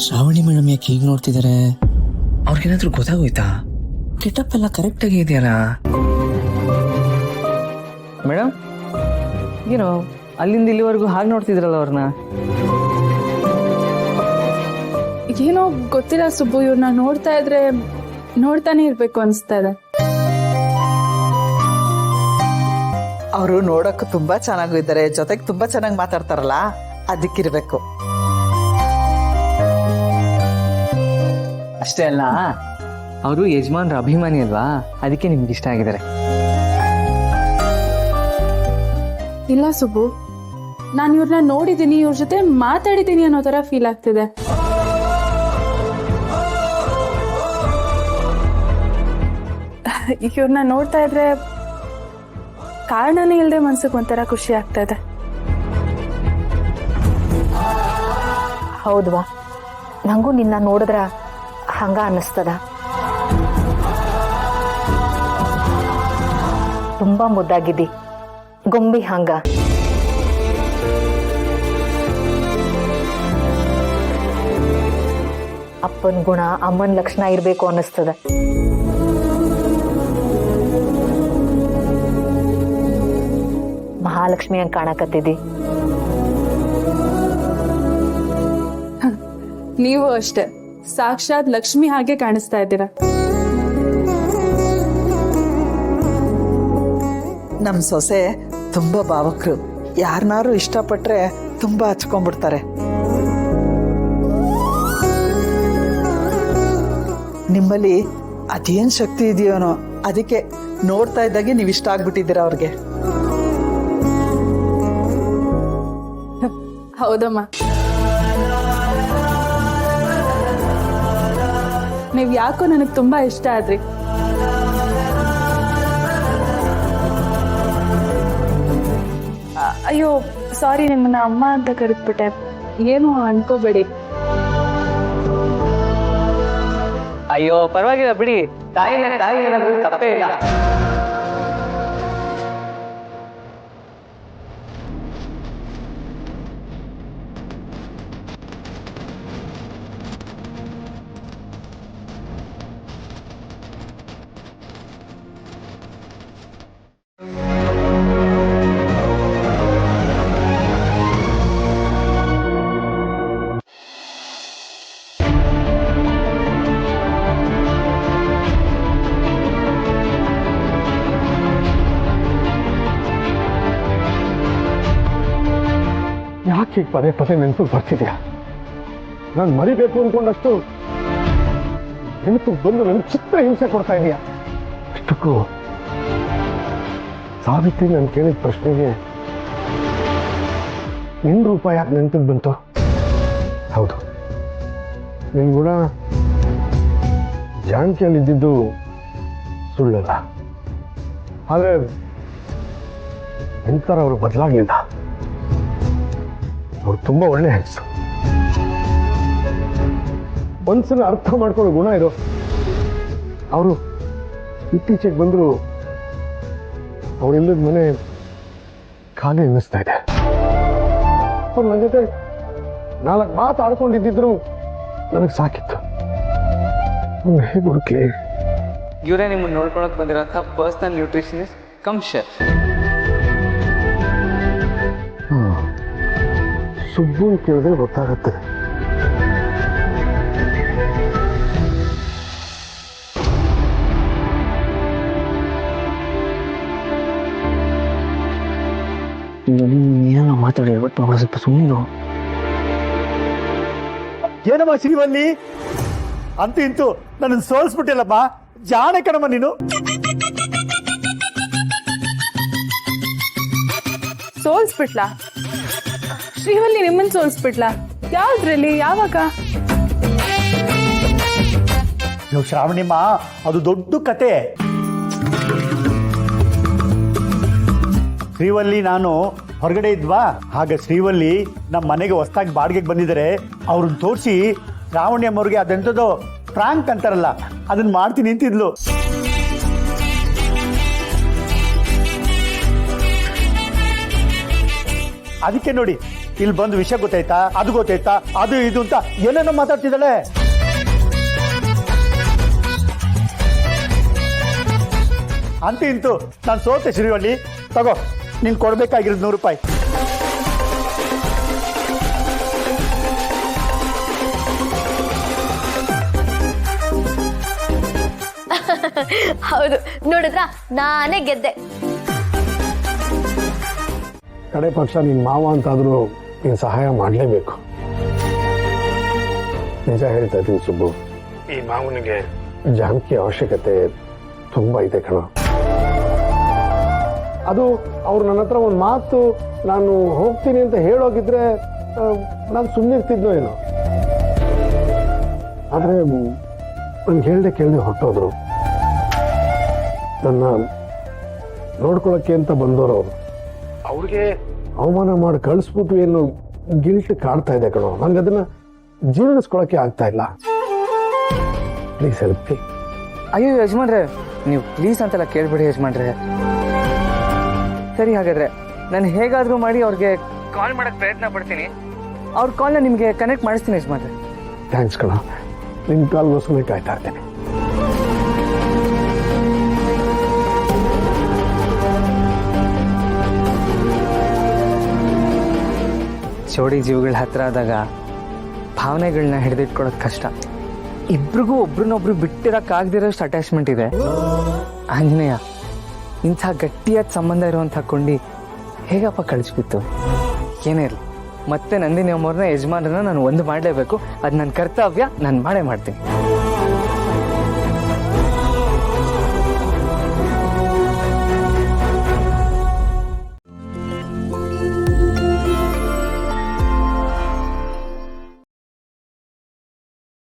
Shravani madam ಯಾಕೆ ಹೀಗೆ ನೋಡ್ತಿದ್ದಾರೆ? ಅವ್ರಿಗೇನಾದ್ರೂ ಗೊತ್ತಾಗೋಯ್ತಾ? ಗೆಟಪ್ ಎಲ್ಲ ಕರೆಕ್ಟಾಗಿ ಇದೆಯಲ್ಲ ಮೇಡಮ್. ಏನೋ ಅಲ್ಲಿಂದ ಇಲ್ಲಿವರೆಗೂ ಹಾಗೆ ನೋಡ್ತಿದ್ರಲ್ಲ ಅವ್ರನ್ನ. ಏನೋ ಗೊತ್ತಿಲ್ಲ ಸುಬ್ಬು, ಇವ್ರನ್ನ ನೋಡ್ತಾ ಇದ್ರೆ ನೋಡ್ತಾನೆ ಇರ್ಬೇಕು ಅನ್ಸ್ತಾ ಇದೆ. ಅವರು ನೋಡಕ್ಕೂ ತುಂಬಾ ಚೆನ್ನಾಗೂ ಇದ್ದಾರೆ, ಜೊತೆಗೆ ತುಂಬಾ ಚೆನ್ನಾಗಿ ಮಾತಾಡ್ತಾರಲ್ಲ, ಅದಕ್ಕಿರ್ಬೇಕು. ಅಷ್ಟೇ ಅಲ್ಲ, ಅವರು ಯಜಮಾನ್ರ ಅಭಿಮಾನಿ ಅಲ್ವಾ, ಅದಕ್ಕೆ ನಿಮ್ಗೆ ಇಷ್ಟ ಆಗಿದ್ದಾರೆ. ಇಲ್ಲ ಸುಬ್ಬು, ನಾನು ಇವ್ರನ್ನ ನೋಡಿದ್ದೀನಿ, ಇವ್ರ ಜೊತೆ ಮಾತಾಡಿದ್ದೀನಿ ಅನ್ನೋ ತರ ಫೀಲ್ ಆಗ್ತಿದೆ. ಇವ್ರನ್ನ ನೋಡ್ತಾ ಇದ್ರೆ ಕಾರಣನೇ ಇಲ್ಲದೆ ಮನ್ಸಿಗೆ ಒಂಥರ ಖುಷಿ ಆಗ್ತಾ ಇದೆ. ಹೌದ್ವಾ, ನಂಗೂ ನಿನ್ನ ನೋಡಿದ್ರ ಹಂಗ ಅನ್ನಿಸ್ತದ. ತುಂಬಾ ಮುದ್ದಾಗಿದ್ದಿ, ಗೊಂಬಿ ಹಂಗ. ಅಪ್ಪನ ಗುಣ ಅಮ್ಮನ ಲಕ್ಷಣ ಇರ್ಬೇಕು ಅನ್ನಿಸ್ತದ. ಮಹಾಲಕ್ಷ್ಮಿ ಹಂಗ ಕಾಣಕತ್ತಿದ್ದಿ. ನೀವು ಅಷ್ಟೇ, ಸಾಕ್ಷಾತ್ ಲಕ್ಷ್ಮಿ ಹಾಗೆ ಕಾಣಿಸ್ತಾ ಇದ್ದೀರಾ. ನಮ್ ಸೊಸೆ ತುಂಬಾ ಭಾವಕರು, ಯಾರನ್ನಾರು ಇಷ್ಟಪಟ್ರೆ ತುಂಬಾ ಹಚ್ಕೊಂಡ್ಬಿಡ್ತಾರೆ. ನಿಮ್ಮಲ್ಲಿ ಅದೇನ್ ಶಕ್ತಿ ಇದೆಯೋನೋ, ಅದಕ್ಕೆ ನೋಡ್ತಾ ಇದ್ದಾಗೆ ನೀವ್ ಇಷ್ಟ ಆಗ್ಬಿಟ್ಟಿದ್ದೀರಾ ಅವ್ರಿಗೆ. ಹೌದಮ್ಮ, ನೀವ್ ಯಾಕೋ ನನಗೆ ತುಂಬಾ ಇಷ್ಟ ಆದ್ರಿ. ಅಯ್ಯೋ ಸಾರಿ, ನಿಮ್ಮನ್ನ ಅಮ್ಮ ಅಂತ ಕರೆದ್ಬಿಟ್ಟೆ, ಏನು ಅನ್ಕೋಬೇಡಿ. ಅಯ್ಯೋ ಪರವಾಗಿಲ್ಲ ಬಿಡಿ, ತಾಯಿ ತಪ್ಪೇ ಇಲ್ಲ. ಯಾಕೆ ಪದೇ ಪದೇ ನೆನಪು ಬರ್ತಿದ್ಯಾ? ನಾನು ಮರಿಬೇಕು ಅಂದ್ಕೊಂಡಷ್ಟು ನೆನಪು ಬಂದು ನನಗೆ ಚಿತ್ರ ಹಿಂಸೆ ಕೊಡ್ತಾ ಇದೆಯಾ? ಅಷ್ಟಕ್ಕೂ ಸಾವಿತ್ರಿ ನಾನು ಕೇಳಿದ ಪ್ರಶ್ನೆಗೆ ನಿನ್ನ ರೂಪ ಯಾಕೆ ನೆನಪಿಗೆ ಬಂತು? ಹೌದು, ನಿನ್ನ ಕೂಡ ಜಾನಕಿಯಲ್ಲಿ ಇದ್ದಿದ್ದು ಸುಳ್ಳಲ್ಲ, ಆದರೆ ಎಂತರ ಅವರು ಬದಲಾಗಲಿಲ್ಲ. ಅವ್ರು ತುಂಬ ಒಳ್ಳೆ ಹೆಸರು, ಮನಸ್ಸನ್ನು ಅರ್ಥ ಮಾಡ್ಕೊಳ್ಳೋ ಗುಣ ಇರೋ ಅವರು. ಇತ್ತೀಚೆಗೆ ಬಂದರೂ ಅವರಿಲ್ಲದ ಮನೆ ಖಾಲಿ ಅನ್ನಿಸ್ತಾ ಇದೆ. ಅವ್ರು ನನ್ನ ಜೊತೆ 4 ಮಾತಾಡ್ಕೊಂಡಿದ್ದಿದ್ರು ನನಗೆ ಸಾಕಿತ್ತು. ಹೇಗೆ ಹುಡುಕ್ಲಿ? ಇವರೇ ನಿಮ್ಮನ್ನು ನೋಡ್ಕೊಳಕ್ ಬಂದಿರೋಂಥ personal nutritionist cum chef. Subbu ಕೇಳಿದ್ರೆ ಗೊತ್ತಾಗತ್ತೆ. ಏನೋ ಮಾತಾಡಿ ಬಟ್ ಸ್ವಲ್ಪ ಸುಮ್ಮನೆ. ಏನಮ್ಮ ಶ್ರೀವಲ್ಲಿ, ಅಂತೂ ಇಂತೂ ನನ್ನ ಸೋಲ್ಸ್ಬಿಟ್ಟಿಲ್ಲಮ್ಮ, ಜಾಣೆ ಕಣಮ್ಮ ನೀನು. ಸೋಲ್ಸ್ಬಿಟ್ಲಾ? ಶ್ರೀವಲ್ಲಿ ನಿಮ್ಮನ್ ಸೋಲ್ಸ್ಬಿಟ್ಲಾ? ಯಾವ್ದ್ರಲ್ಲಿ, ಯಾವಾಗ? ನೀವು ಶ್ರಾವಣಿಮ್ಮ, ಅದು ದೊಡ್ಡ ಕತೆ. ಶ್ರೀವಲ್ಲಿ ನಾನು ಹೊರಗಡೆ ಇದ್ವಾ, ಹಾಗೆ ಶ್ರೀವಲ್ಲಿ ನಮ್ಮ ಮನೆಗೆ ಹೊಸದಾಗಿ ಬಾಡಿಗೆಗೆ ಬಂದಿದ್ದಾರೆ. ಅವ್ರನ್ನ ತೋರಿಸಿ ಶ್ರಾವಣಿ ಅಮ್ಮವ್ರಿಗೆ ಅದೆಂಥದ್ದು ಫ್ರಾಂಕ್ ಅಂತಾರಲ್ಲ, ಅದನ್ನ ಮಾಡ್ತೀನಿ ನಿಂತಿದ್ಲು. ಅದಕ್ಕೆ ನೋಡಿ ಇಲ್ಲಿ ಬಂದು ವಿಷಯ ಗೊತ್ತಾಯ್ತಾ, ಅದು ಗೊತ್ತಾಯ್ತಾ, ಅದು ಇದು ಅಂತ ಏನೇನೋ ಮಾತಾಡ್ತಿದ್ದಾಳೆ. ಅಂತ ಇಂತೂ ನಾನು ಸೋತೆ ಶ್ರೀವಳ್ಳಿ. ತಗೋ, ನೀನು ಕೊಡ್ಬೇಕಾಗಿರೋದು 100 ರೂಪಾಯಿ. ಹೌದು, ನೋಡಿದ್ರ ನಾನೇ ಗೆದ್ದೆ. ಕಡೆ ಪಕ್ಷ ನಿನ್ ಮಾವ ಅಂತಾದ್ರೂ ನೀನ್ ಸಹಾಯ ಮಾಡ್ಲೇಬೇಕು. ನಿಜ ಹೇಳ್ತಾ ಇದ್ದೀನಿ ಸುಬ್ಬು, ಈ ಮಾವನಿಗೆ ಜಾನಕಿ ಅವಶ್ಯಕತೆ ತುಂಬಾ ಇದೆ ಕಣ. ಅದು ಅವ್ರು ನನ್ನ ಹತ್ರ ಒಂದು ಮಾತು ನಾನು ಹೋಗ್ತೀನಿ ಅಂತ ಹೇಳೋಗಿದ್ರೆ ನಾನು ಸುಮ್ಮನೆ ಇರ್ತಿದ್ನೋ ಏನೋ. ಆದ್ರೆ ನನ್ಗೆ ಹೇಳ್ದೆ ಕೇಳ್ದೆ ಹೊರಟೋದ್ರು. ನನ್ನ ನೋಡ್ಕೊಳಕ್ಕೆ ಅಂತ ಬಂದವರು ಅವರು. ಅವ್ರಿಗೆ ಅವಮಾನ ಮಾಡಿ ಕಳಿಸ್ಬಿಟ್ಟು ಏನು ಗಿಲ್ಟ್ ಕಾಡ್ತಾ ಇದೆ ಕಣೋ. ನಂಗೆ ಅದನ್ನ ಜೀರ್ಣಿಸ್ಕೊಳಕ್ಕೆ ಆಗ್ತಾ ಇಲ್ಲ. Please help me. ಅಯ್ಯೋ ಯಜಮಾನ್ರೆ, ನೀವು ಪ್ಲೀಸ್ ಅಂತೆಲ್ಲ ಕೇಳ್ಬಿಡಿ ಯಜಮಾನ್ರೆ. ಸರಿ, ಹಾಗಾದ್ರೆ ನಾನು ಹೇಗಾದ್ರೂ ಮಾಡಿ ಅವ್ರಿಗೆ ಕಾಲ್ ಮಾಡಕ್ ಪ್ರಯತ್ನ ಪಡ್ತೀನಿ. ಅವ್ರ ಕಾಲ್ನ ನಿಮ್ಗೆ ಕನೆಕ್ಟ್ ಮಾಡಿಸ್ತೀನಿ ಯಜಮಾನ್ರೆ. ಥ್ಯಾಂಕ್ಸ್ ಕಣ, ನಿಮ್ ಕಾಲ್ಗೋಸ್ಕರ ಕಾಯ್ತಾ ಇರ್ತೇನೆ. ಜೋಡಿ ಜೀವಗಳ ಹತ್ರ ಆದಾಗ ಭಾವನೆಗಳನ್ನ ಹಿಡಿದಿಟ್ಕೊಳ್ಳೋದು ಕಷ್ಟ. ಇಬ್ರಿಗೂ ಒಬ್ರನ್ನೊಬ್ರು ಬಿಟ್ಟಿರಕ್ಕಾಗದಿರೋಷ್ಟು ಅಟ್ಯಾಚ್ಮೆಂಟ್ ಇದೆ. ಆಂಜನೇಯ ಇಂಥ ಗಟ್ಟಿಯಾದ ಸಂಬಂಧ ಇರುವಂಥ ಕೊಂಡಿ ಹೇಗಪ್ಪ ಕಳಿಸ್ಬಿತ್ತು? ಏನೇ ಇರಲಿ, ಮತ್ತೆ ನಂದಿನಿ ಅಮ್ಮವ್ರನ್ನ ಯಜಮಾನರನ್ನ ನಾನು ಒಂದು ಮಾಡಲೇಬೇಕು. ಅದು ನನ್ನ ಕರ್ತವ್ಯ, ನಾನು ಮಾಡೇ ಮಾಡ್ತೀನಿ.